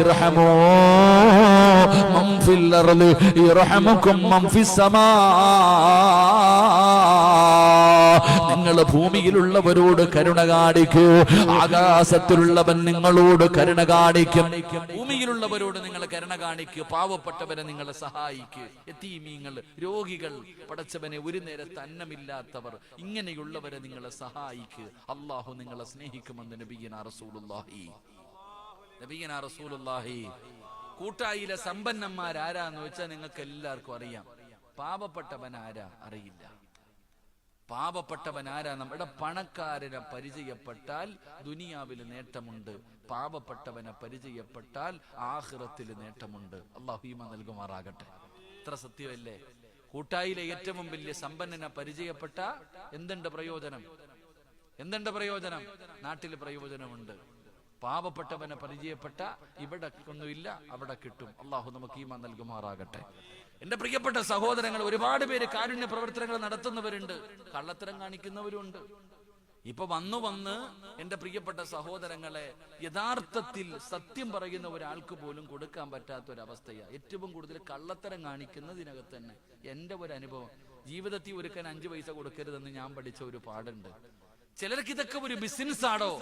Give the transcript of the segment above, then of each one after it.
ഇർഹമൂ മൻ ഫിൽ അർളി ഇർഹമുകും മൻ Fizz സമാ. നിങ്ങൾ ഭൂമിയിലുള്ളവരോട് കരുണ കാണിക്കൂ, ആകാശത്തിലുള്ളവൻ നിങ്ങളോട് കരുണ കാണിക്കും. ഭൂമിയിലുള്ളവരോട് നിങ്ങൾ കരുണ കാണിക്കൂ, പാവപ്പെട്ടവരെ നിങ്ങളെ സഹായിക്കൂ, യതീമീങ്ങൾ, രോഗികൾ, പടച്ചവനെ ഒരു നേരത്തെ അന്നമില്ലാത്തവർ, ഇങ്ങനെയുള്ളവരെ നിങ്ങളെ സഹായിക്കൂ. അള്ളാഹു നിങ്ങളെ സ്നേഹിക്കുമെന്ന് നബിയനാ റസൂലുള്ളാഹി. കൂട്ടായിലെ സമ്പന്നന്മാരാരാന്ന് വെച്ചാൽ നിങ്ങൾക്ക് എല്ലാവർക്കും അറിയാം. പാവപ്പെട്ടവൻ ആരാ അറിയില്ല. പാവപ്പെട്ടവൻ ആരാ? നമ്മുടെ പണക്കാരനെ പരിചയപ്പെട്ടാൽ ദുനിയാവിൽ നേട്ടമുണ്ട്, പാവപ്പെട്ടവനെ പരിചയപ്പെട്ടാൽ ആഖിറത്തിൽ നേട്ടമുണ്ട്. അല്ലാഹു ഈമാൻ നൽകുമാറാകട്ടെ. ഇത്ര സത്യമല്ലേ? കൂട്ടായിലെ ഏറ്റവും വലിയ സമ്പന്നനെ പരിചയപ്പെട്ട എന്തുണ്ട് പ്രയോജനം? എന്തുണ്ട് പ്രയോജനം? നാട്ടിൽ പ്രയോജനമുണ്ട്. പാവപ്പെട്ടവനെ പരിചയപ്പെട്ട ഇവിടെ ഒന്നുമില്ല, അവിടെ കിട്ടും. അള്ളാഹു നമുക്ക് ഈമാൻ നൽകുമാറാകട്ടെ. എന്റെ പ്രിയപ്പെട്ട സഹോദരങ്ങൾ, ഒരുപാട് പേര് കാരുണ്യ പ്രവർത്തനങ്ങൾ നടത്തുന്നവരുണ്ട്, കള്ളത്തരം കാണിക്കുന്നവരുണ്ട്. ഇപ്പൊ വന്ന് എന്റെ പ്രിയപ്പെട്ട സഹോദരങ്ങളെ, യഥാർത്ഥത്തിൽ സത്യം പറയുന്ന ഒരാൾക്ക് പോലും കൊടുക്കാൻ പറ്റാത്ത ഒരവസ്ഥയാണ്. ഏറ്റവും കൂടുതൽ കള്ളത്തരം കാണിക്കുന്നതിനകത്ത് തന്നെ എന്റെ ഒരു അനുഭവം, ജീവിതത്തിൽ ഒരുക്കാൻ 5 പൈസ കൊടുക്കരുതെന്ന് ഞാൻ പഠിച്ച ഒരു പാടുണ്ട്. ചിലർക്ക് ഇതൊക്കെ ഒരു ബിസിനസ് ആണോ?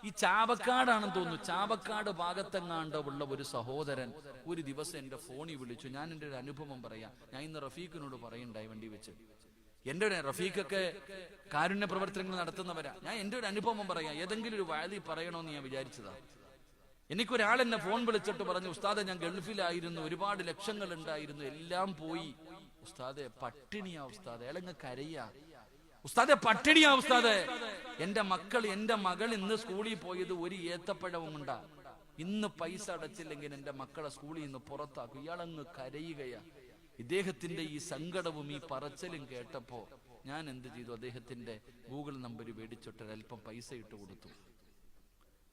ഈ ചാവക്കാടാണെന്ന് തോന്നുന്നു, ചാവക്കാട് ഭാഗത്തെങ്ങാണ്ടോ ഉള്ള ഒരു സഹോദരൻ ഒരു ദിവസം എന്റെ ഫോണിൽ വിളിച്ചു. ഞാൻ എൻ്റെ ഒരു അനുഭവം പറയാം. ഞാൻ ഇന്ന് റഫീഖിനോട് പറയണ്ടായി വണ്ടി വെച്ച്. എൻ്റെ ഒരു റഫീഖൊക്കെ കാരുണ്യ പ്രവർത്തനങ്ങൾ നടത്തുന്നവരാ. ഞാൻ എൻ്റെ ഒരു അനുഭവം പറയാം. ഏതെങ്കിലും ഒരു വാഴി പറയണമെന്ന് ഞാൻ വിചാരിച്ചതാ. എനിക്കൊരാൾ എന്നെ ഫോൺ വിളിച്ചിട്ട് പറഞ്ഞു, ഉസ്താദെ ഞാൻ ഗൾഫിലായിരുന്നു, ഒരുപാട് ലക്ഷങ്ങൾ ഉണ്ടായിരുന്നു, എല്ലാം പോയി ഉസ്താദെ, പട്ടിണിയാ ഉസ്താദെ. അയാളങ്ങ് കരയാ. ഉസ്താദെ പട്ടിണിയാ ഉസ്താദെ, എന്റെ മകൾ ഇന്ന് സ്കൂളിൽ പോയത് ഒരു ഏത്തപ്പഴവും ഉണ്ടാ. ഇന്ന് പൈസ അടച്ചില്ലെങ്കിൽ എന്റെ മക്കളെ സ്കൂളിൽ നിന്ന് പുറത്താക്കും. ഇയാളങ്ങ് കരയുകയാ. ഇദ്ദേഹത്തിന്റെ ഈ സങ്കടവും ഈ പറച്ചലും കേട്ടപ്പോ ഞാൻ എന്ത് ചെയ്തു? അദ്ദേഹത്തിന്റെ ഗൂഗിൾ നമ്പർ മേടിച്ചിട്ട് ഒരല്പം പൈസ ഇട്ട് കൊടുത്തു.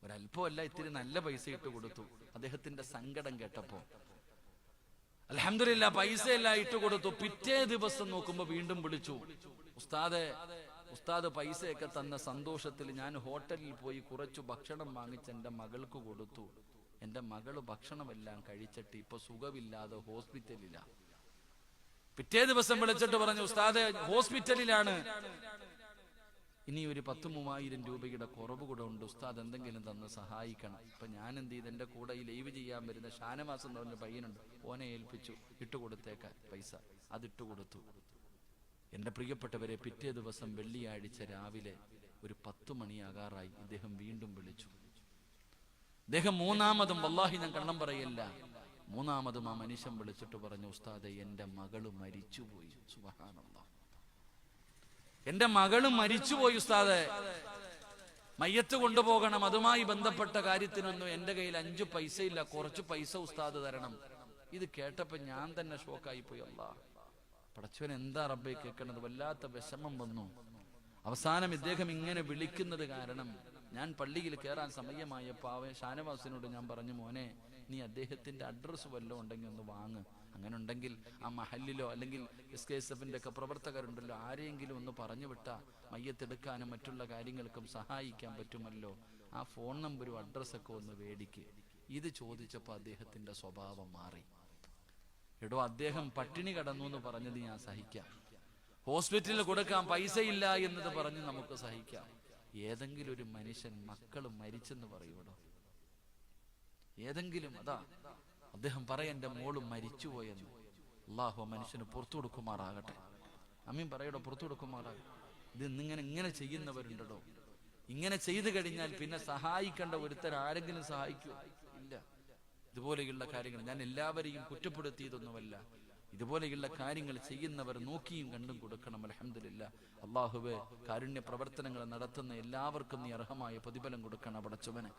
ഒരല്പമല്ല, ഇത്തിരി നല്ല പൈസ ഇട്ട് കൊടുത്തു. അദ്ദേഹത്തിന്റെ സങ്കടം കേട്ടപ്പോ അൽഹംദുലില്ലാ പൈസയെല്ലാം ഇട്ട് കൊടുത്തു. പിറ്റേ ദിവസം നോക്കുമ്പോ വീണ്ടും വിളിച്ചു, ഉസ്താദ് പൈസയൊക്കെ തന്ന സന്തോഷത്തിൽ ഞാൻ ഹോട്ടലിൽ പോയി കുറച്ചു ഭക്ഷണം വാങ്ങിച്ച് എന്റെ മകൾക്ക് കൊടുത്തു. എന്റെ മകള് ഭക്ഷണമെല്ലാം കഴിച്ചിട്ട് ഇപ്പൊ സുഖമില്ലാതെ ഹോസ്പിറ്റലിലാ. പിറ്റേ ദിവസം വിളിച്ചിട്ട് പറഞ്ഞു, ഉസ്താദെ ഹോസ്പിറ്റലിലാണ്, ഇനി ഒരു 10,000-3000 രൂപയുടെ കുറവ് കൂടെ ഉണ്ട്, ഉസ്താദ് എന്തെങ്കിലും തന്ന് സഹായിക്കണം. ഇപ്പൊ ഞാൻ എന്ത് ചെയ്ത്, എന്റെ കൂടെ ഈ ലൈവ് ചെയ്യാൻ വരുന്ന ഷാനവാസ് എന്ന് പറഞ്ഞ പയ്യനുണ്ട്, ഓനെ ഏൽപ്പിച്ചു, ഇട്ടുകൊടുത്തേക്കാൻ പൈസ. അതിട്ട് കൊടുത്തു. എന്റെ പ്രിയപ്പെട്ടവരെ, പിറ്റേ ദിവസം വെള്ളിയാഴ്ച രാവിലെ ഒരു 10 മണിയാകാറായി. ഇദ്ദേഹം വീണ്ടും വിളിച്ചു. അദ്ദേഹം മൂന്നാമതും, വല്ലാഹി ഞാൻ കള്ളം പറയല്ല, മൂന്നാമതും ആ മനുഷ്യൻ വിളിച്ചിട്ട് പറഞ്ഞു, ഉസ്താദെ എന്റെ മകള് മരിച്ചുപോയി. സുബ്ഹാനല്ലാഹ്, എന്റെ മകള് മരിച്ചുപോയി ഉസ്താദെ, മയ്യത്ത് കൊണ്ടുപോകണം, അതുമായി ബന്ധപ്പെട്ട കാര്യത്തിനൊന്നും എന്റെ കയ്യിൽ 5 പൈസ ഇല്ല, കുറച്ച് പൈസ ഉസ്താദ് തരണം. ഇത് കേട്ടപ്പോ ഞാൻ തന്നെ ഷോക്കായി പോയി. അല്ലാഹ്, പടച്ചവൻ എന്താ റബ്ബേ കേൾക്കണത്? വല്ലാത്ത വിഷമം വന്നു. അവസാനം ഇദ്ദേഹം ഇങ്ങനെ വിളിക്കുന്നത് കാരണം ഞാൻ പള്ളിയിൽ കയറാൻ സമയമായപ്പോ ഷാനവാസിനോട് ഞാൻ പറഞ്ഞു, മോനെ നീ അദ്ദേഹത്തിന്റെ അഡ്രസ് വല്ലതും ഉണ്ടെങ്കിൽ ഒന്ന് വാങ്ങ്. അങ്ങനെ ഉണ്ടെങ്കിൽ ആ മഹല്ലിലോ അല്ലെങ്കിൽ SKSF-ന്റെ ഒക്കെ പ്രവർത്തകരുണ്ടല്ലോ, ആരെങ്കിലും ഒന്ന് പറഞ്ഞു വിട്ടാ മയ്യത്തെടുക്കാനും മറ്റുള്ള കാര്യങ്ങൾക്കും സഹായിക്കാൻ പറ്റുമല്ലോ. ആ ഫോൺ നമ്പരും അഡ്രസ്സൊക്കെ ഒന്ന് മേടിക്ക്. ഇത് ചോദിച്ചപ്പോൾ അദ്ദേഹത്തിന്റെ സ്വഭാവം മാറി. എടോ, അദ്ദേഹം പട്ടിണി കടന്നു എന്ന് പറഞ്ഞത് ഞാൻ സഹിക്കാം, ഹോസ്പിറ്റലിൽ കൊടുക്കാൻ പൈസ ഇല്ല എന്നത് പറഞ്ഞ് നമുക്ക് സഹിക്കാം. ഏതെങ്കിലും ഒരു മനുഷ്യൻ മക്കള് മരിച്ചെന്ന് പറയൂടോ? ഏതെങ്കിലും? അതാ അദ്ദേഹം പറയാൻ, എന്റെ മോള് മരിച്ചുപോയെന്ന്. അല്ലാഹു മനുഷ്യന് പുറത്തു കൊടുക്കുമാറാകട്ടെ. അമ്മീൻ പറയടോ, പുറത്തു കൊടുക്കുമാറാകട്ടെ. ഇത് ഇങ്ങനെ ചെയ്യുന്നവരുണ്ടോ? ഇങ്ങനെ ചെയ്തു കഴിഞ്ഞാൽ പിന്നെ സഹായിക്കേണ്ട ഒരുത്തർ ആരെങ്കിലും സഹായിക്കുമോ? ഇല്ല. ഇതുപോലെയുള്ള കാര്യങ്ങൾ ഞാൻ എല്ലാവരെയും കുറ്റപ്പെടുത്തിയതൊന്നുമല്ല. ഇതുപോലെയുള്ള കാര്യങ്ങൾ ചെയ്യുന്നവർ നോക്കിയും കണ്ടും കൊടുക്കണം. അൽഹംദുലില്ലാ. അല്ലാഹുവേ, കാരുണ്യ പ്രവർത്തനങ്ങൾ നടത്തുന്ന എല്ലാവർക്കും നീ അർഹമായ പ്രതിഫലം കൊടുക്കണം പടച്ചവനെ.